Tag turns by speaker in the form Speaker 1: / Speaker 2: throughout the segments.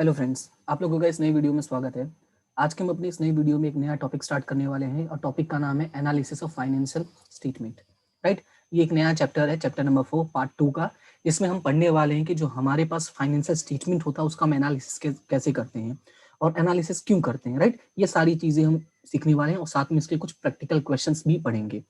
Speaker 1: Hello friends, आप लोगों का इस नई वीडियो में स्वागत है। आज के हम अपनी इस नई वीडियो में एक नया टॉपिक स्टार्ट करने वाले हैं और टॉपिक का नाम है analysis of financial statement. Right, ये एक नया चैप्टर है, चैप्टर नंबर 4 पार्ट 2 का। इसमें हम पढ़ने वाले हैं कि जो हमारे पास फाइनेंशियल स्टेटमेंट होता है उसका हम एनालिसिस कैसे करते हैं और एनालिसिस क्यों करते हैं। राइट, ये सारी चीजें हम सीखने वाले हैं और साथ में इसके कुछ प्रैक्टिकल क्वेश्चंस भी पढ़ेंगे।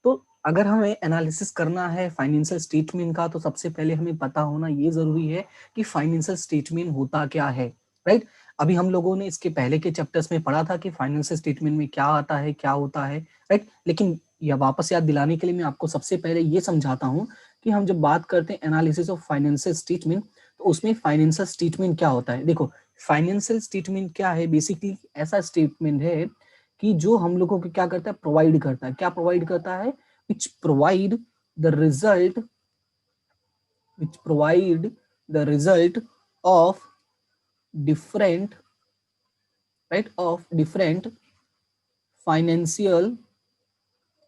Speaker 1: तो अगर हमें एनालिसिस करना है फाइनेंशियल स्टेटमेंट का तो सबसे पहले हमें पता होना ये जरूरी है कि फाइनेंशियल स्टेटमेंट होता क्या है। राइट, अभी हम लोगों ने इसके पहले के चैप्टर्स में पढ़ा था कि फाइनेंशियल स्टेटमेंट में क्या आता है, क्या होता है। राइट, लेकिन यह वापस याद दिलाने के लिए मैं आपको सबसे पहले ये समझाता हूँ कि हम जब बात करते हैं एनालिसिस ऑफ फाइनेंशियल स्टेटमेंट तो उसमें फाइनेंशियल स्टेटमेंट क्या होता है। देखो, फाइनेंशियल स्टेटमेंट क्या है, बेसिकली ऐसा स्टेटमेंट है कि जो हम लोगों को क्या करता है, प्रोवाइड करता है। क्या प्रोवाइड करता है? which provide the result which provide the result of different of different financial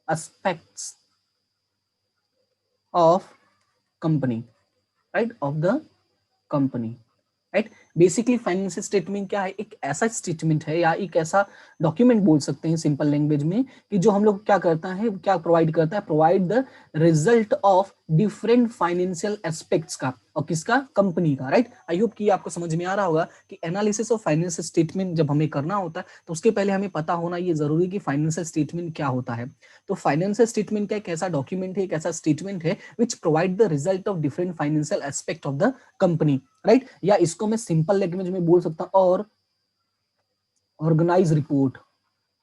Speaker 1: aspects of company, of the company। Right, basically financial statement क्या है? एक ऐसा स्टेटमेंट है या एक ऐसा डॉक्यूमेंट बोल सकते हैं सिंपल लैंग्वेज में कि जो हम लोग क्या करता है, क्या प्रोवाइड करता है, provide the result of different financial aspects का, और किसका? कंपनी का। राइट, आई होप कि आपको समझ में आ रहा होगा कि एनालिसिस ऑफ फाइनेंशियल स्टेटमेंट जब हमें करना होता है तो उसके पहले हमें पता होना ये जरूरी कि फाइनेंशियल स्टेटमेंट क्या होता है। तो फाइनेंशियल स्टेटमेंट का एक ऐसा डॉक्यूमेंट है, एक ऐसा स्टेटमेंट है which provide the result of different financial aspect of the company. Right, या इसको मैं सिंपल लैंग्वेज में बोल सकता हूं और ऑर्गेनाइज रिपोर्ट।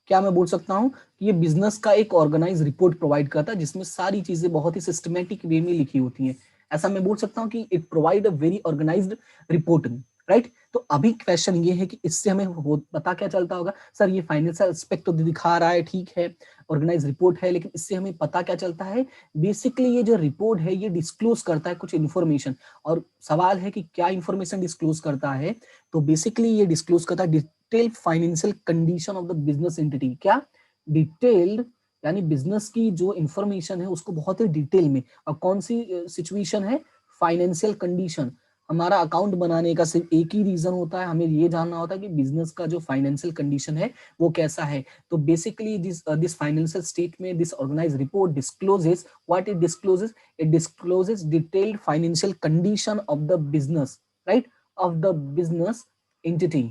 Speaker 1: क्या मैं बोल सकता हूं कि ये बिजनेस का एक ऑर्गेनाइज रिपोर्ट प्रोवाइड करता है जिसमें सारी चीजें बहुत ही सिस्टमेटिक वे में लिखी होती हैं। ऐसा मैं बोल सकता हूं कि it provide a very organized reporting. Right, तो अभी क्वेश्चन ये है कि इससे हमें पता क्या चलता होगा, सर ये फाइनेंशियल एस्पेक्ट तो दिखा रहा है, ठीक है, ऑर्गेनाइज रिपोर्ट है, लेकिन इससे हमें पता क्या चलता है? बेसिकली ये जो रिपोर्ट है ये डिस्क्लोज करता है कुछ इन्फॉर्मेशन। और सवाल है कि क्या इन्फॉर्मेशन डिस्क्लोज करता है? तो बेसिकली ये डिस्क्लोज करता है detailed financial condition of the business entity. क्या? डिटेल्ड, यानी बिजनेस की जो इंफॉर्मेशन है उसको बहुत ही डिटेल में। और कौन सी सिचुएशन है? Financial condition. हमारा अकाउंट बनाने का सिर्फ एक ही रीजन होता है, हमें ये जानना होता है कि बिजनेस का जो फाइनेंशियल कंडीशन है वो कैसा है। तो basically this financial statement, this organize report discloses what it discloses, it discloses detailed financial condition of the business, right, of the business entity.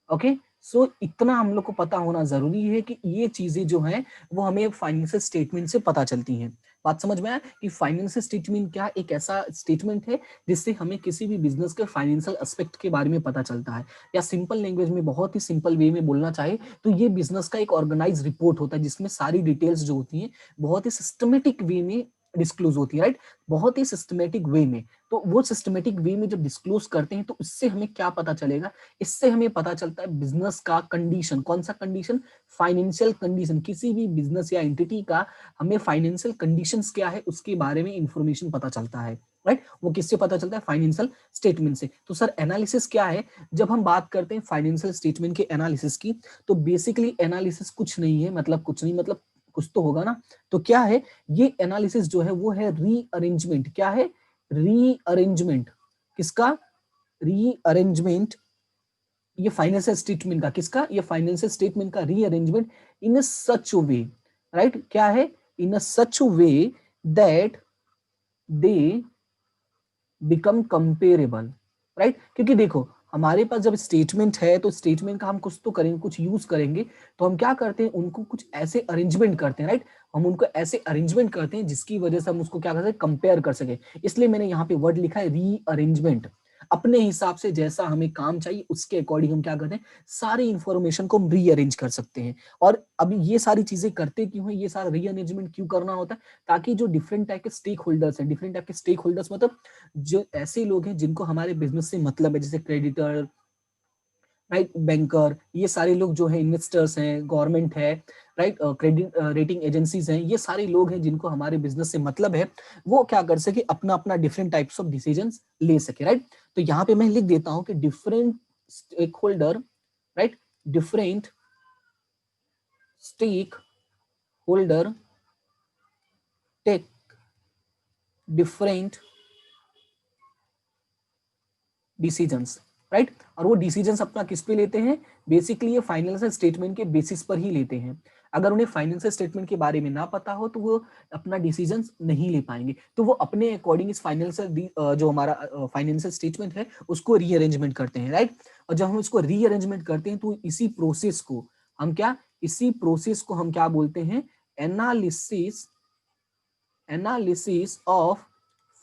Speaker 1: Okay, so इतना हम लोग को पता होना जरूरी है कि ये चीजें जो हैं वो हमें फाइनेंशियल स्टेटमेंट से पता चलती हैं। बात समझ में आया कि फाइनेंशियल स्टेटमेंट क्या? एक ऐसा स्टेटमेंट है जिससे हमें किसी भी बिजनेस के फाइनेंशियल एस्पेक्ट के बारे में पता चलता है। या सिंपल लैंग्वेज में, बहुत ही सिंपल वे में बोलना चाहे तो ये बिजनेस का एक ऑर्गेनाइज रिपोर्ट होता है जिसमें सारी डिटेल्स जो होती हैं बहुत ही सिस्टमेटिक वे में डिस्क्लोज होती है। राइट, बहुत ही सिस्टमेटिक वे में। तो वो सिस्टमेटिक वे में जब डिस्क्लोज करते हैं तो इससे हमें क्या पता चलेगा? इससे हमें पता चलता है बिजनेस का कंडीशन। कौन सा कंडीशन? Financial condition. किसी भी बिजनेस या एंटिटी का हमें फाइनेंशियल कंडीशंस क्या है उसके बारे में इंफॉर्मेशन पता चलता है। राइट, वो किससे पता चलता है? फाइनेंशियल स्टेटमेंट से। तो सर एनालिसिस क्या है? जब हम बात करते हैं फाइनेंशियल स्टेटमेंट के एनालिसिस की तो बेसिकली एनालिसिस कुछ नहीं है, मतलब कुछ नहीं, मतलब कुछ तो होगा ना। तो क्या है ये एनालिसिस जो है? वो है रीअरेंजमेंट। क्या है? रीअरेंजमेंट। किसका? रीअरेंजमेंट। ये फाइनेंशियल स्टेटमेंट का, किसका? ये फाइनेंशियल स्टेटमेंट का rearrangement in such way. Right, क्या है? In such way that they become comparable. Right, क्योंकि देखो हमारे पास जब स्टेटमेंट है तो स्टेटमेंट का हम कुछ तो करेंगे, कुछ यूज करेंगे। तो हम क्या करते हैं? उनको कुछ ऐसे अरेंजमेंट करते हैं। राइट, हम उनको ऐसे अरेंजमेंट करते हैं जिसकी वजह से हम उसको क्या करते हैं? कंपेयर कर सके। इसलिए मैंने यहाँ पे वर्ड लिखा है रीअरेंजमेंट। अपने हिसाब से जैसा हमें काम चाहिए उसके अकॉर्डिंग हम क्या करते हैं? सारी इंफॉर्मेशन को हम रीअरेंज कर सकते हैं। और अभी ये सारी चीजें करते क्यों है? ये सारा रीअरेंजमेंट क्यों करना होता है? ताकि जो डिफरेंट टाइप के स्टेक होल्डर्स है, डिफरेंट टाइप के स्टेक होल्डर्स मतलब जो ऐसे लोग हैं जिनको हमारे बिजनेस से मतलब है, जैसे क्रेडिटर, राइट, बैंकर, ये सारे लोग जो है, इन्वेस्टर्स हैं, गवर्नमेंट है, राइट, क्रेडिट रेटिंग एजेंसीज हैं, ये सारे लोग हैं जिनको हमारे बिजनेस से मतलब है, वो क्या कर सके? अपना अपना डिफरेंट टाइप्स ऑफ डिसीजन ले सके। राइट, तो यहाँ पे मैं लिख देता हूं कि different stakeholder, right, different stakeholder take different decisions. Right. और वो डिसीजंस अपना किस पे लेते हैं, बेसिकली ये फाइनेंशियल स्टेटमेंट के बेसिस पर ही लेते हैं। अगर उन्हें फाइनेंशियल स्टेटमेंट के बारे में ना पता हो तो वो अपना डिसीजंस नहीं ले पाएंगे, तो वो अपने अकॉर्डिंग इस फाइनेंशियल जो हमारा फाइनेंशियल स्टेटमेंट है उसको रीअरेंजमेंट करते हैं, राइट। और जब हम इसको रीअरेंजमेंट करते हैं तो इसी प्रोसेस को हम क्या बोलते हैं, एनालिसिस ऑफ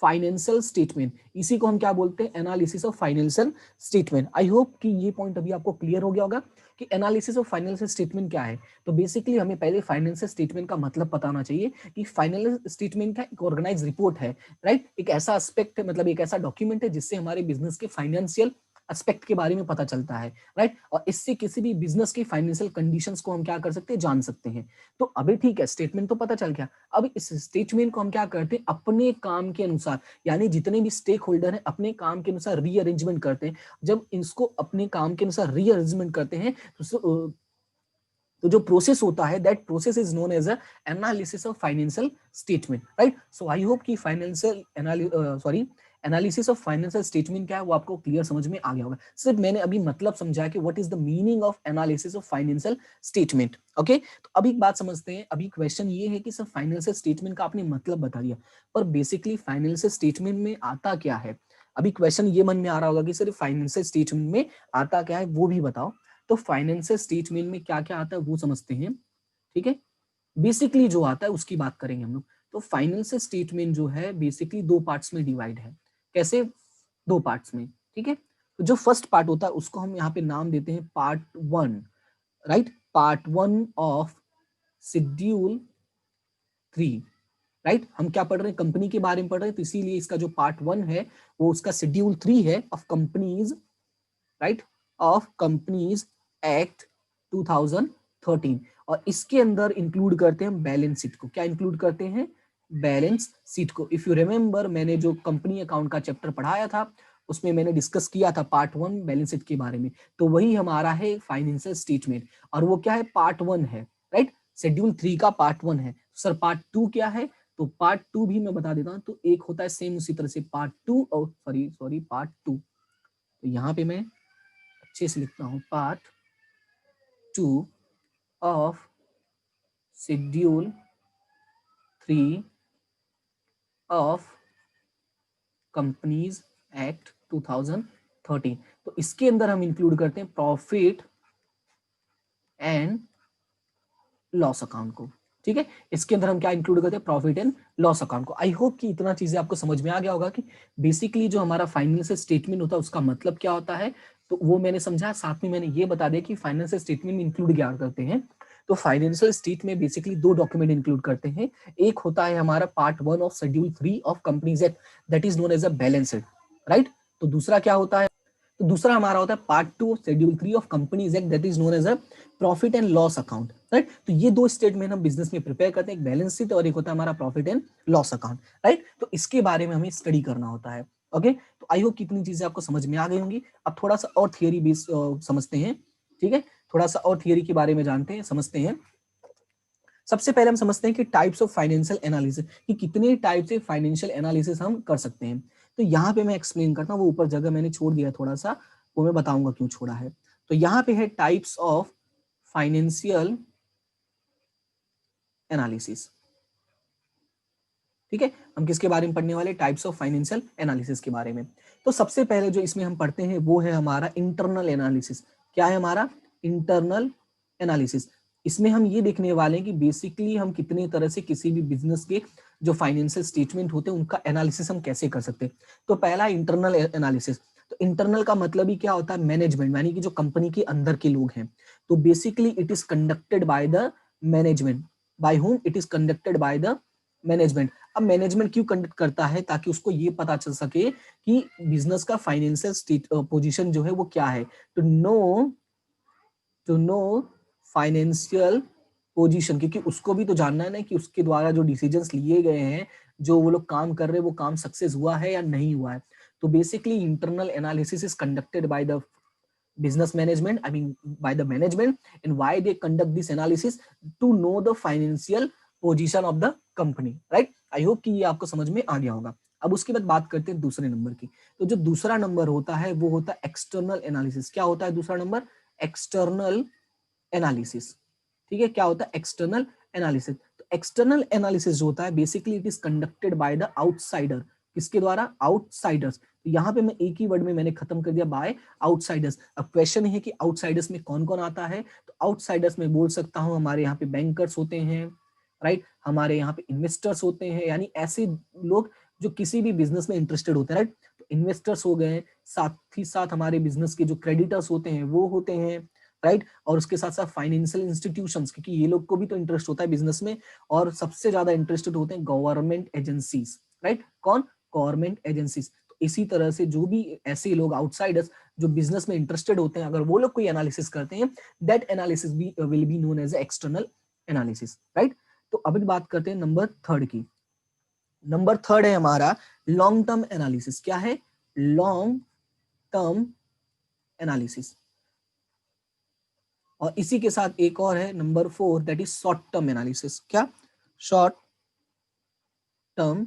Speaker 1: फाइनेंशियल स्टेटमेंट। इसी को हम क्या बोलते हैं, analysis of financial statement. I hope कि ये पॉइंट अभी आपको क्लियर हो गया होगा कि एनालिसिस ऑफ फाइनेंशियल स्टेटमेंट क्या है। तो बेसिकली हमें पहले फाइनेंशियल स्टेटमेंट का मतलब पता होना चाहिए कि फाइनेंशियल स्टेटमेंट का एक ऑर्गेनाइज रिपोर्ट है, राइट। एक ऐसा एस्पेक्ट है, मतलब एक ऐसा डॉक्यूमेंट है जिससे हमारे बिजनेस के फाइनेंशियल एस्पेक्ट के बारे में पता चलता है, राइट। और इससे किसी भी बिजनेस की फाइनेंशियल कंडीशंस को हम क्या कर सकते हैं, जान सकते हैं। तो अभी ठीक है, स्टेटमेंट तो पता चल गया। अब इस स्टेटमेंट को हम क्या करते हैं, अपने काम के अनुसार, यानी जितने भी स्टेक होल्डर हैं अपने काम के अनुसार रीअरेंजमेंट करते हैं। जब इसको अपने काम के अनुसार रीअरेंजमेंट करते हैं तो जो प्रोसेस होता है, that process is known as analysis of financial statement, right. So I hope कि एनालिसिस ऑफ फाइनेंशियल स्टेटमेंट क्या है वो आपको क्लियर समझ में आ गया होगा। सिर्फ मैंने अभी मतलब समझाया कि what is the meaning of analysis of financial statement, okay. तो अभी एक बात समझते हैं। अभी क्वेश्चन ये है कि सर फाइनेंशियल स्टेटमेंट का आपने मतलब बता दिया, पर बेसिकली फाइनेंशियल स्टेटमेंट में आता क्या है। अभी क्वेश्चन ये मन में आ रहा होगा कि सर फाइनेंशियल स्टेटमेंट में आता क्या है वो भी बताओ। तो फाइनेंशियल स्टेटमेंट में क्या क्या आता है वो समझते हैं, ठीक है। बेसिकली जो आता है उसकी बात करेंगे हम लोग। तो फाइनेंशियल स्टेटमेंट जो है बेसिकली दो पार्ट्स में डिवाइड है। कैसे, दो पार्ट्स में, ठीक है। तो जो फर्स्ट पार्ट होता है उसको हम यहाँ पे नाम देते हैं part 1, right. Part 1 of schedule 3, right. हम क्या पढ़ रहे हैं, कंपनी के बारे में पढ़ रहे हैं, तो इसीलिए इसका जो पार्ट 1 है वो उसका शेड्यूल 3 है of companies, right, of companies act 2013। और इसके अंदर इंक्लूड करते हैं बैलेंस शीट को। क्या इंक्लूड करते हैं, बैलेंस शीट को। इफ यू रिमेंबर, मैंने जो कंपनी अकाउंट का चैप्टर पढ़ाया था उसमें मैंने डिस्कस किया था पार्ट 1 बैलेंस शीट के बारे में। तो वही हमारा है फाइनेंशियल स्टेटमेंट, और वो क्या है, पार्ट 1 है, राइट। शेड्यूल 3 का पार्ट 1 है। सर पार्ट 2 क्या है, तो पार्ट 2 भी मैं बता देता हूं। तो एक होता है सेम उसी तरह से पार्ट 2, और सॉरी पार्ट 2। तो यहाँ पे मैं अच्छे से लिखता हूं, part 2 of schedule 3 of companies act 2013। तो इसके अंदर हम इंक्लूड करते हैं प्रॉफिट एंड लॉस अकाउंट को, ठीक है। इसके अंदर हम क्या इंक्लूड करते हैं, प्रॉफिट एंड लॉस अकाउंट को। आई होप कि इतना चीजें आपको समझ में आ गया होगा कि बेसिकली जो हमारा फाइनेंशियल स्टेटमेंट होता है उसका मतलब क्या होता है। तो वो मैंने समझा, साथ में मैंने ये बता दिया कि फाइनेंशियल स्टेटमेंट में इंक्लूड क्या करते हैं। तो फाइनेंशियल स्टेट में बेसिकली दो डॉक्यूमेंट इंक्लूड करते हैं। एक होता है हमारा part 1 of schedule 3 of companies act, that is known as a balance sheet, right. तो दूसरा क्या होता है, तो दूसरा हमारा होता है part 2 schedule 3 of companies act, that is known as a profit and loss account, right. तो ये दो स्टेटमेंट हम बिजनेस में प्रिपेयर करते हैं, एक बैलेंस शीट और एक होता है हमारा profit and loss account, right. तो इसके बारे में हमें स्टडी करना होता है, ओके। तो आई होप कितनी चीजें आपको समझ में आ गई होंगी। अब थोड़ा सा और थियरी बेस समझते हैं, ठीक है। थोड़ा सा और थियरी के बारे में जानते हैं, समझते हैं। सबसे पहले हम समझते हैं कि टाइप्स ऑफ फाइनेंशियल एनालिसिस, कि कितने टाइप से फाइनेंशियल एनालिसिस हम कर सकते हैं। तो यहाँ पे मैं एक्सप्लेन करता हूँ, वो ऊपर जगह मैंने छोड़ दिया थोड़ा सा, वो मैं बताऊंगा क्यों छोड़ा है। तो यहाँ पे है टाइप्स ऑफ फाइनेंशियल एनालिसिस, ठीक है। हम किसके बारे में पढ़ने वाले, टाइप्स ऑफ फाइनेंशियल एनालिसिस के बारे में। तो सबसे पहले जो इसमें हम पढ़ते हैं वो है हमारा इंटरनल एनालिसिस। क्या है हमारा, इंटरनल एनालिसिस। इसमें हम ये देखने वाले हैं कि बेसिकली हम कितने तरह से किसी भी बिजनेस के जो फाइनेंशियल स्टेटमेंट होते हैं उनका एनालिसिस हम कैसे कर सकते हैं। तो पहला इंटरनल एनालिसिस। तो इंटरनल का मतलब ही क्या होता है, मैनेजमेंट, यानी कि जो कंपनी के अंदर के लोग हैं। तो basically it is conducted by the management, by whom it is conducted by the management. अब मैनेजमेंट क्यों कंडक्ट करता है, ताकि उसको ये पता चल सके कि बिजनेस का फाइनेंशियल पोजीशन जो है वो क्या है। टू नो फाइनेंशियल पोजीशन, क्योंकि उसको भी तो जानना है ना कि उसके द्वारा जो डिसीजंस लिए गए हैं, जो वो लोग काम कर रहे हैं वो काम सक्सेस हुआ है या नहीं हुआ है। तो basically internal analysis is conducted by the business management, I mean by the management, and why they conduct this analysis, to know the financial position of the company, right। I hope कि ये आपको समझ में आ गया होगा। अब उसके बाद बात करते हैं दूसरे नंबर की। तो जो दूसरा नंबर होता है वो होता है एक्सटर्नल एनालिसिस। क्या होता है दूसरा नंबर? External analysis. ठीक है, क्या होता है? External analysis. तो एक्सटर्नल एनालिसिस जो होता है basically it is conducted by the outsider. किसके द्वारा? आउटसाइडर्स। तो यहाँ पे मैं एक ही वर्ड में मैंने खत्म कर दिया, बाय आउटसाइडर्स। अब क्वेश्चन है कि आउटसाइडर्स में कौन कौन आता है? तो आउटसाइडर्स में बोल सकता हूँ हमारे यहाँ पे बैंकर्स होते हैं, राइट, हमारे यहाँ पे इन्वेस्टर्स होते हैं, यानी ऐसे लोग जो किसी भी बिजनेस में इंटरेस्टेड होते हैं, राइट। तो इन्वेस्टर्स हो गए, साथ ही साथ हमारे बिजनेस के जो क्रेडिटर्स होते हैं वो होते हैं, राइट। और उसके साथ साथ फाइनेंशियल इंस्टीट्यूशंस, क्योंकि ये लोग को भी तो इंटरेस्ट होता है बिजनेस में, और सबसे ज्यादा इंटरेस्टेड होते हैं गवर्नमेंट एजेंसीज, राइट। कौन? Government agencies. तो इसी तरह से जो भी ऐसे लोग आउटसाइडर्स जो बिजनेस में इंटरेस्टेड होते हैं, अगर वो लोग कोई एनालिसिस करते हैं, दैट एनालिसिस भी will be known as external analysis, right. तो अभी बात करते हैं नंबर थर्ड की। नंबर थर्ड है हमारा लॉन्ग टर्म एनालिसिस। क्या है? Long term analysis. और इसी के साथ एक और है number four, that is short term analysis. क्या? Short term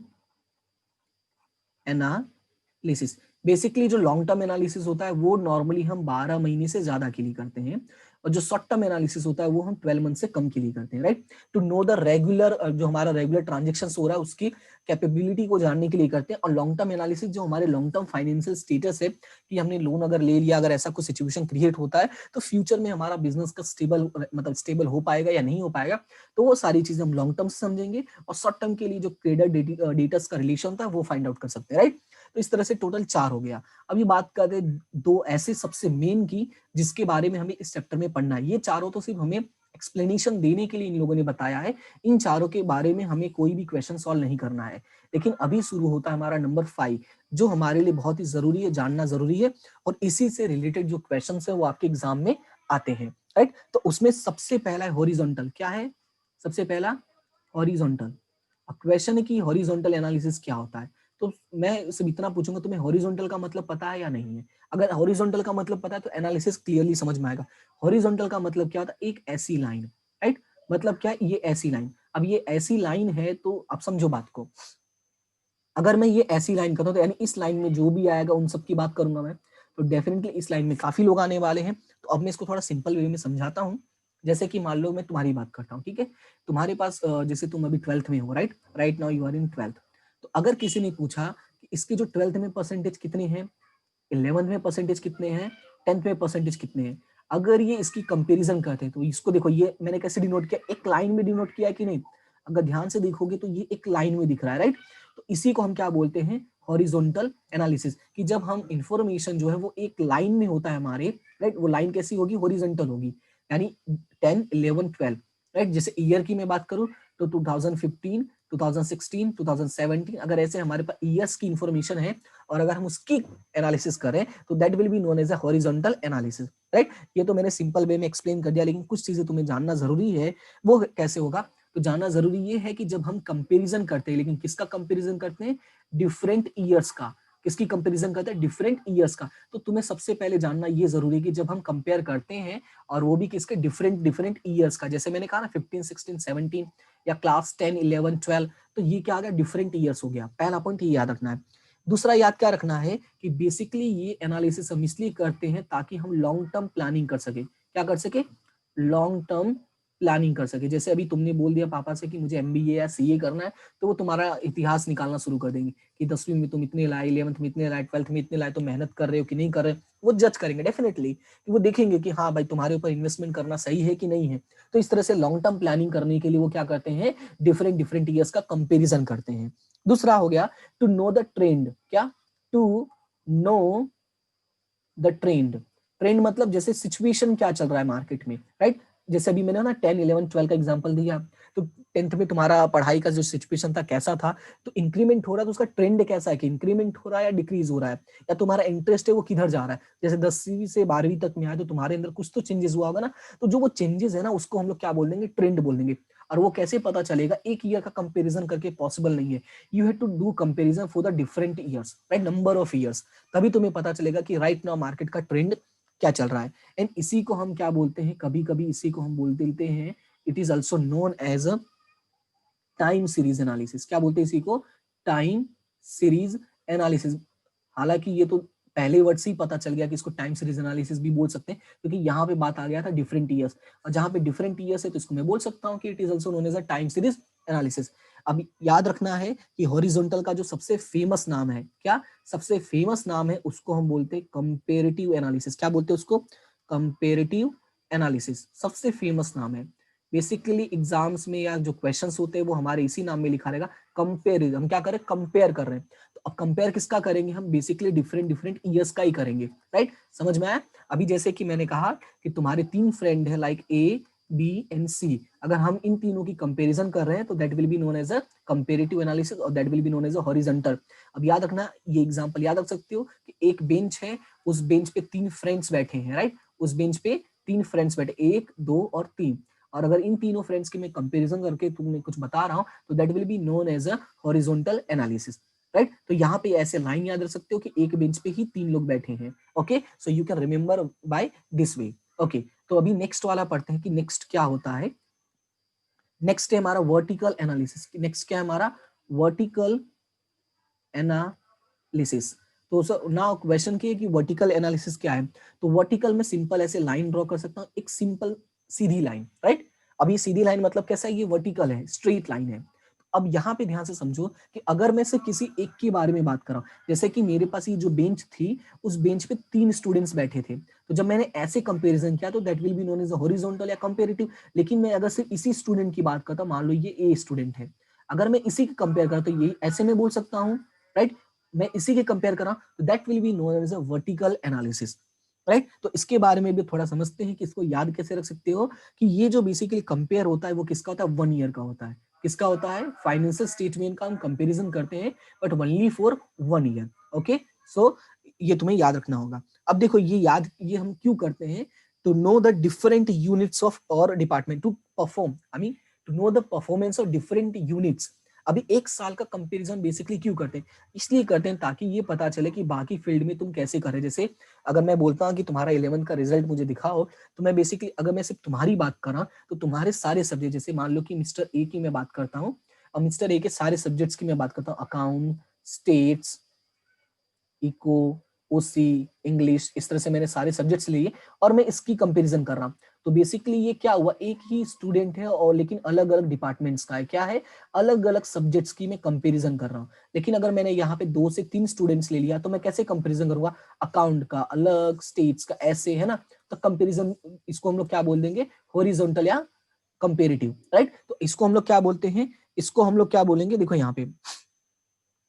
Speaker 1: analysis. बेसिकली जो लॉन्ग टर्म एनालिसिस होता है वो नॉर्मली हम 12 महीने से ज्यादा के लिए करते हैं, और जो शॉर्ट टर्म एनालिसिस होता है वो हम 12 मंथ से कम के लिए करते हैं, right. To know the regular, जो हमारा रेगुलर ट्रांजेक्शन हो रहा है उसकी कैपेबिलिटी को जानने के लिए करते हैं। और लॉन्ग टर्म एनालिसिस जो हमारे लॉन्ग टर्म फाइनेंशियल स्टेटस है, कि हमने लोन अगर ले लिया, अगर ऐसा कुछ सिचुएशन क्रिएट होता है तो फ्यूचर में हमारा बिजनेस का स्टेबल हो पाएगा या नहीं हो पाएगा, तो वो सारी चीजें हम लॉन्ग टर्म से समझेंगे। और शॉर्ट टर्म के लिए जो क्रेडिट डेटर्स का रिलेशन था वो फाइंड आउट कर सकते हैं, राइट। तो इस तरह से टोटल 4 हो गया। अभी बात करते हैं दो ऐसे सबसे मेन की, जिसके बारे में हमें इस चैप्टर में पढ़ना है। ये चारों तो सिर्फ हमें एक्सप्लेनेशन देने के लिए इन लोगों ने बताया है, इन चारों के बारे में हमें कोई भी क्वेश्चन सॉल्व नहीं करना है। लेकिन अभी शुरू होता है हमारा नंबर 5, जो हमारे लिए बहुत ही जरूरी है, जानना जरूरी है, और इसी से रिलेटेड जो क्वेश्चन है वो आपके एग्जाम में आते हैं, राइट। तो उसमें सबसे पहला है हॉरिजॉन्टल। क्या है सबसे पहला? हॉरिजॉन्टल। अब क्वेश्चन है कि हॉरिजॉन्टल एनालिसिस क्या होता है। तो मैं सिर्फ इतना पूछूंगा, तुम्हें हॉरिजॉन्टल का मतलब पता है या नहीं है? अगर हॉरिजॉन्टल का मतलब पता है तो एनालिसिस क्लियरली समझ में आएगा। हॉरिजॉन्टल का मतलब क्या होता है? एक ऐसी लाइन, राइट। मतलब क्या? ये ऐसी लाइन। अब ये ऐसी लाइन है तो अब समझो बात को। अगर मैं ये ऐसी लाइन करता हूँ तो यानी इस लाइन में जो भी आएगा उन सब की बात करूंगा मैं, तो डेफिनेटली इस लाइन में काफी लोग आने वाले हैं। तो अब मैं इसको थोड़ा सिंपल वे में समझाता हूँ। जैसे कि मान लो मैं तुम्हारी बात करता हूँ, ठीक है। तुम्हारे पास जैसे तुम अभी 12th में हो, right, right now you are in 12th। तो अगर किसी ने पूछा कि इसके जो 12th में परसेंटेज कितने हैं, 11th में परसेंटेज कितने हैं, 10th में परसेंटेज कितने हैं, अगर ये इसकी कंपैरिजन करते हैं तो इसको देखो, ये मैंने कैसे डिनोट किया, एक लाइन में डिनोट किया है कि नहीं? अगर ध्यान से देखोगे तो ये एक लाइन में दिख रहा है, राइट। तो इसी को हम क्या बोलते हैं? Horizontal analysis. कि जब हम इंफॉर्मेशन जो है वो एक लाइन में होता है हमारे, राइट, वो लाइन कैसी होगी? हॉरिजॉन्टल होगी। यानी 10, 11, 12, राइट। जैसे ईयर की मैं बात करूं तो 2015, 2016, 2017, अगर ऐसे हमारे पास ईयर्स की इंफॉर्मेशन है और अगर हम उसकी एनालिसिस करें तो that will be known as a horizontal analysis, right. ये तो मैंने सिंपल वे में एक्सप्लेन कर दिया, लेकिन कुछ चीजें तुम्हें जानना जरूरी है। वो कैसे होगा? तो जानना जरूरी ये है कि जब हम कंपैरिजन करते हैं, लेकिन किसका कंपैरिजन करते हैं? डिफरेंट ईयर्स का। किसकी कंपैरिजन करते हैं? डिफरेंट ईयर्स का। तो तुम्हें सबसे पहले जानना ये जरूरी है कि जब हम कंपेयर करते हैं, और वो भी किसके? डिफरेंट डिफरेंट ईयर्स का। जैसे मैंने कहा ना 15, 16, 17 या क्लास 10, 11, 12, तो ये क्या आ गया? डिफरेंट ईयर्स हो गया। पहला पॉइंट ये याद रखना है। दूसरा याद क्या रखना है कि बेसिकली ये एनालिसिस हम इसलिए करते हैं ताकि हम लॉन्ग टर्म प्लानिंग कर सके। क्या कर सके? लॉन्ग टर्म प्लानिंग कर सके। जैसे अभी तुमने बोल दिया पापा से कि मुझे एमबीए या सीए करना है, तो वो तुम्हारा इतिहास निकालना शुरू कर देंगे कि 10वीं में तुम इतने लाए, 11th में इतने लाए, 12th में इतने लाए, तो मेहनत कर रहे हो कि नहीं कर रहे हो। वो जज करेंगे डेफिनेटली, कि वो देखेंगे कि हाँ भाई तुम्हारे ऊपर इन्वेस्टमेंट करना सही है कि नहीं है। तो इस तरह से लॉन्ग टर्म प्लानिंग करने के लिए वो क्या करते हैं? डिफरेंट डिफरेंट ईयर्स का कंपेरिजन करते हैं। दूसरा हो गया टू नो द ट्रेंड। क्या? To know the trend. Trend मतलब जैसे सिचुएशन क्या चल रहा है मार्केट में, राइट। जैसे अभी मैंने ना 10, 11, 12 का एग्जांपल दिया, तो 10th में तुम्हारा पढ़ाई का जो सिचुएशन था कैसा था, तो इंक्रीमेंट हो रहा है तो उसका ट्रेंड कैसा है, कि इंक्रीमेंट हो रहा है या डिक्रीज हो रहा है, या तुम्हारा इंटरेस्ट है वो किधर जा रहा है। जैसे 10वीं से 12वीं तक में आए तो तुम्हारे अंदर कुछ तो चेंजेस हुआ होगा ना, तो जो वो चेंजेस है ना उसको हम लोग क्या बोल देंगे? ट्रेंड बोल देंगे। और वो कैसे पता चलेगा? एक ईयर का कंपेरिजन करके पॉसिबल नहीं है। You have to do comparison for the different years, right, number of years. तभी तुम्हें पता चलेगा कि राइट नाउ मार्केट का ट्रेंड क्या चल रहा है। एंड इसी को हम क्या बोलते हैं? कभी कभी इसी को हम बोल देते हैं, it is also known as a time series analysis. क्या बोलते हैं इसी को? Time series analysis. हालांकि ये तो पहले वर्ड से ही पता चल गया कि इसको टाइम सीरीज एनालिसिस भी बोल सकते हैं, क्योंकि यहाँ पे बात आ गया था डिफरेंट ईयर्स, और जहाँ पे डिफरेंट ईयर्स है तो इसको मैं बोल सकता हूँ कि it is also known as a time series analysis. अब याद रखना है कि हॉरिजॉन्टल का जो सबसे फेमस नाम है, क्या सबसे फेमस नाम है, उसको हम बोलते हैं कंपेरेटिव एनालिसिस। क्या बोलते हैं उसको? कंपेरेटिव एनालिसिस सबसे फेमस नाम है। बेसिकली एग्जाम्स में या जो क्वेश्चंस होते हैं वो हमारे इसी नाम में लिखा रहेगा, कंपेयर। हम क्या कर रहे हैं? कंपेयर कर रहे हैं। तो अब कंपेयर किसका करेंगे हम? बेसिकली डिफरेंट डिफरेंट ईयर्स का ही करेंगे, राइट? समझ में आया? अभी जैसे कि मैंने कहा कि तुम्हारे 3 फ्रेंड है, लाइक ए, बी एंड सी, अगर हम इन तीनों की कंपैरिजन कर रहे हैं तो that will be known as a comparative analysis, और that will be known as a horizontal. अब याद रखना, ये एग्जांपल याद रख सकते हो कि एक बेंच है, उस बेंच पे 3 फ्रेंड्स बैठे हैं, राइट? उस बेंच पे 3 फ्रेंड्स बैठे, 1, 2 और 3, और अगर इन तीनों फ्रेंड्स की मैं कंपैरिजन करके तुम्हें कुछ बता रहा हूं तो that will be known as a horizontal analysis, right? तो यहाँ पे ऐसे लाइन याद रख सकते हो कि एक बेंच पे ही 3 लोग बैठे हैं। Okay, so you can remember by this way. Okay, तो अभी नेक्स्ट वाला पढ़ते हैं कि नेक्स्ट क्या होता है। नेक्स्ट है हमारा वर्टिकल एनालिसिस। नेक्स्ट क्या है हमारा? Vertical analysis. तो सर नाउ क्वेश्चन की है कि वर्टिकल एनालिसिस क्या है। तो वर्टिकल में सिंपल ऐसे लाइन ड्रॉ कर सकता हूँ, एक सिंपल सीधी लाइन, राइट? अब ये सीधी लाइन मतलब कैसा है? ये वर्टिकल है, स्ट्रेट लाइन है। अब यहाँ पे ध्यान से समझो कि अगर मैं से किसी एक के बारे में बात कर रहा हूँ, जैसे कि मेरे पास ये जो बेंच थी, उस बेंच पे 3 स्टूडेंट्स बैठे थे, तो जब मैंने ऐसे कंपैरिजन किया तो that will be known as horizontal या कंपैरेटिव। लेकिन मैं अगर सिर्फ इसी स्टूडेंट की बात करता हूँ, मान लो ये ए स्टूडेंट है, अगर मैं इसी की कंपेयर करा तो ये ऐसे में बोल सकता हूँ, राइट? मैं इसी के कंपेयर करा तो that will be known as a vertical analysis, right? तो इसके बारे में भी थोड़ा समझते हैं कि इसको याद कैसे रख सकते हो कि ये जो बेसिकली कंपेयर होता है वो किसका होता है? 1 ईयर का होता है। किसका होता है? फाइनेंशियल स्टेटमेंट का हम कंपैरिजन करते हैं, but only for 1 year. Okay, so ये तुम्हें याद रखना होगा। अब देखो ये हम क्यों करते हैं? To know the different units of और department to perform, I mean to know the performance of different units. अभी एक साल का कंपैरिजन बेसिकली क्यों करते हैं? इसलिए करते हैं ताकि ये पता चले कि बाकी फील्ड में तुम कैसे कर रहे हैं। जैसे अगर मैं बोलता हूँ कि तुम्हारा 11th का रिजल्ट मुझे दिखाओ, तो मैं बेसिकली अगर मैं सिर्फ तुम्हारी बात कर रहा तो तुम्हारे सारे सब्जेक्ट, जैसे मान लो कि मिस्टर ए की मैं बात करता हूँ, और मिस्टर ए के सारे सब्जेक्ट्स की मैं बात करता हूँ, अकाउंट, स्टेट्स, इको, ओसी, इंग्लिश, इस तरह से मैंने सारे सब्जेक्ट्स लिए और मैं इसकी कंपैरिजन कर रहा हूँ। तो बेसिकली ये क्या हुआ? एक ही स्टूडेंट है और लेकिन अलग अलग डिपार्टमेंट्स का है। क्या है? अलग अलग सब्जेक्ट्स की मैं कंपैरिजन कर रहा हूँ। लेकिन अगर मैंने यहाँ पे 2 से 3 स्टूडेंट्स ले लिया तो मैं कैसे कंपैरिजन करूंगा? अकाउंट का अलग, स्टेट्स का ऐसे, है ना? तो कंपैरिजन, इसको हम लोग क्या बोल देंगे? हॉरिजॉन्टल या कंपैरेटिव, राइट? तो इसको हम लोग क्या बोलते हैं? इसको हम लोग क्या बोलेंगे? देखो यहाँ पे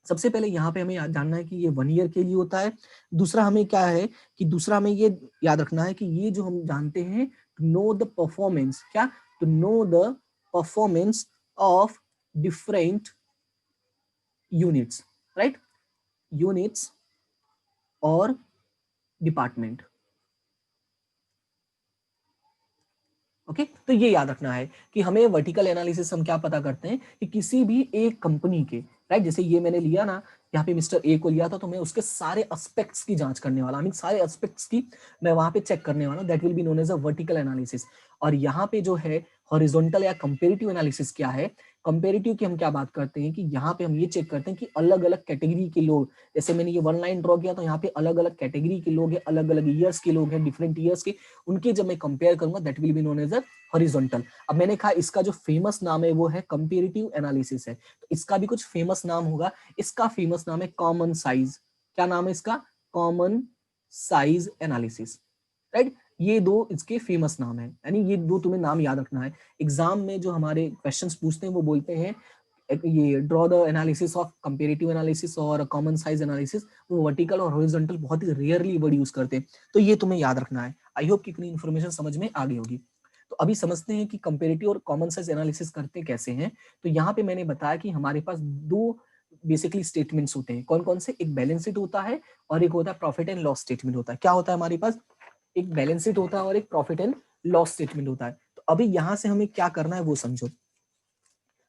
Speaker 1: सबसे पहले यहाँ पे हमें जानना है कि ये 1 ईयर के लिए होता है। दूसरा हमें क्या है कि दूसरा हमें ये याद रखना है कि ये जो हम जानते हैं, टू नो द परफॉर्मेंस, क्या? To know the performance of different units, right? Units और डिपार्टमेंट। ओके, तो ये याद रखना है कि हमें वर्टिकल एनालिसिस हम क्या पता करते हैं कि किसी भी एक कंपनी के, राइट? जैसे ये मैंने लिया ना, यहाँ पे मिस्टर ए को लिया था, तो मैं उसके सारे एस्पेक्ट्स की जांच करने वाला, आई मीन सारे एस्पेक्ट्स की मैं वहां पे चेक करने वाला, that will be known as a vertical analysis. और यहाँ पे जो है हॉरिजॉन्टल या कंपेरेटिव एनालिसिस क्या है? कंपेरेटिव की हम क्या बात करते हैं कि यहाँ पे हम ये चेक करते हैं कि अलग अलग कैटेगरी के लोग, जैसे मैंने ये 1 लाइन ड्रॉ किया तो यहाँ पे अलग अलग कैटेगरी के लोग हैं, अलग अलग ईयर्स के लोग हैं, डिफरेंट ईयर्स के, उनके जब मैं कंपेयर करूंगा that will be known as a horizontal. अब मैंने कहा इसका जो फेमस नाम है वो है कंपेरेटिव एनालिसिस है, तो इसका भी कुछ फेमस नाम होगा। इसका फेमस नाम है कॉमन साइज। क्या नाम है इसका? Common size analysis, right? ये 2 इसके फेमस नाम है, यानी ये 2 तुम्हें नाम याद रखना है। एग्जाम में जो हमारे क्वेश्चंस पूछते हैं वो बोलते हैं ये draw the analysis of comparative analysis और कॉमन साइज एनालिसिस, वो वर्टिकल और हॉरिजॉन्टल बहुत ही रेयरली वर्ड यूज करते हैं, तो ये तुम्हें याद रखना है। आई होप कि इतनी इन्फॉर्मेशन समझ में आ गई होगी। तो अभी समझते हैं कि कंपेरेटिव और कॉमन साइज एनालिसिस करते कैसे हैं। तो यहाँ पे मैंने बताया कि हमारे पास 2 बेसिकली स्टेटमेंट्स होते हैं। कौन कौन से? एक बैलेंस शीट होता है और एक होता है प्रॉफिट एंड लॉस स्टेटमेंट होता है। क्या होता है हमारे पास? एक बैलेंस शीट होता है और एक प्रॉफिट एंड लॉस स्टेटमेंट होता है। तो अभी यहाँ से हमें क्या करना है वो समझो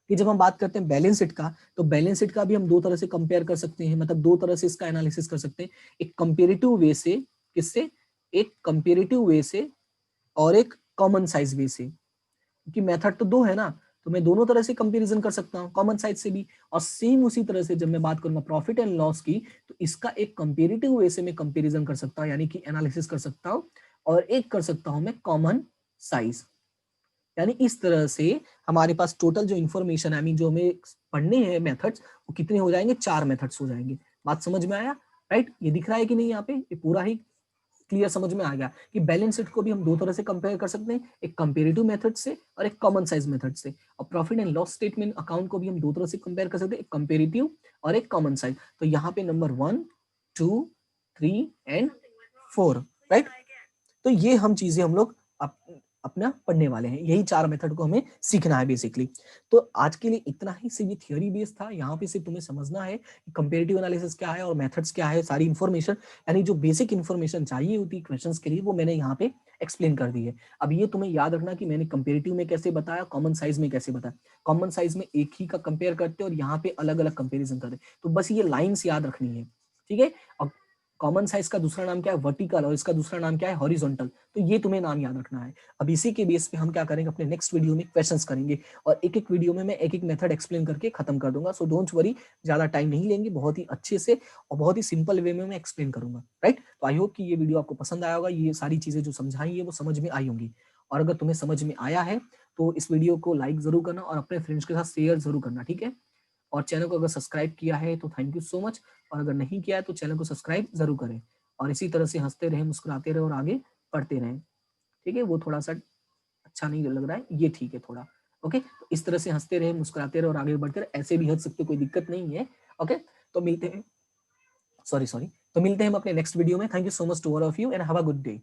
Speaker 1: कि जब हम बात करते हैं बैलेंस शीट का, तो बैलेंस शीट का भी हम 2 तरह से कंपेयर कर सकते हैं, मतलब 2 तरह से इसका एनालिसिस कर सकते हैं। एक कंपेरेटिव वे से, किससे? एक कंपेरेटिव वे से और एक कॉमन साइज वे से, क्योंकि मेथड तो 2 है ना। तो मैं दोनों तरह से कंपैरिजन कर सकता हूँ, कॉमन साइज से भी। और सेम उसी तरह से जब मैं बात करूंगा प्रॉफिट एंड लॉस की, तो इसका एक कंपेरेटिव वे से मैं कंपैरिजन कर सकता हूँ, यानी कि एनालिसिस कर सकता हूँ, और एक कर सकता हूँ मैं कॉमन साइज। यानी इस तरह से हमारे पास टोटल जो इन्फॉर्मेशन है, जो हमें पढ़ने हैं मेथड्स, वो कितने हो जाएंगे, 4 मेथड्स हो जाएंगे। बात समझ में आया, राइट? ये दिख रहा है कि नहीं यहाँ पे, ये पूरा ही क्लियर समझ में आ गया कि बैलेंस शीट को भी हम दो तरह से कंपेयर कर सकते हैं, एक कंपेरेटिव मेथड से और एक कॉमन साइज मेथड से। और profit and loss statement account को भी हम दो तरह से कंपेयर कर सकते हैं, एक कंपेरेटिव और एक कॉमन साइज। तो यहाँ पे नंबर 1, 2, 3 एंड 4, राइट? तो ये हम चीजें हम लोग अपना पढ़ने वाले हैं, यही 4 मेथड को हमें सीखना है बेसिकली। तो आज के लिए इतना ही, सिर्फ ये थियोरी बेस था। यहाँ पे सिर्फ तुम्हें समझना है कि कंपेरेटिव एनालिसिस क्या है और मेथड्स क्या है, सारी इन्फॉर्मेशन, यानी जो बेसिक इन्फॉर्मेशन चाहिए होती है क्वेश्चंस के लिए, वो मैंने यहाँ पे एक्सप्लेन कर दी है। अब ये तुम्हें याद रखना कि मैंने कंपेरेटिव में कैसे बताया, कॉमन साइज में कैसे बताया। कॉमन साइज में एक ही का कंपेयर करते और यहाँ पे अलग अलग कंपेरिजन करते, तो बस ये लाइन्स याद रखनी है, ठीक है? अब कॉमन साइज का दूसरा नाम क्या है, वर्टिकल, और इसका दूसरा नाम क्या है, हॉरिजॉन्टल। तो ये तुम्हें नाम याद रखना है। अब इसी के बेस पे हम क्या करेंगे, अपने नेक्स्ट वीडियो में क्वेश्चंस करेंगे, और एक एक वीडियो में मैं एक एक मेथड एक्सप्लेन करके खत्म कर दूंगा। सो डोंट वरी, ज्यादा टाइम नहीं लेंगे, बहुत ही अच्छे से और बहुत ही सिंपल वे में मैं एक्सप्लेन करूंगा, राइट? तो आई होप कि ये वीडियो आपको पसंद आया होगा, ये सारी चीजें जो समझाई है वो समझ में आई होंगी। और अगर तुम्हें समझ में आया है तो इस वीडियो को लाइक जरूर करना और अपने फ्रेंड्स के साथ शेयर जरूर करना, ठीक है? और चैनल को अगर सब्सक्राइब किया है तो थैंक यू सो मच, और अगर नहीं किया है तो चैनल को सब्सक्राइब जरूर करें। और इसी तरह से हंसते रहे, मुस्कुराते रहे और आगे बढ़ते रहें, ठीक है? वो थोड़ा सा अच्छा नहीं लग रहा है, ये ठीक है थोड़ा, ओके? तो इस तरह से हंसते रहे, मुस्कुराते रहे और आगे बढ़ते रहे, ऐसे भी हंस सकते, कोई दिक्कत नहीं है, ओके? तो मिलते हैं, सॉरी, तो मिलते हैं हम अपने नेक्स्ट वीडियो में। Thank you so much to all of you and have a good day.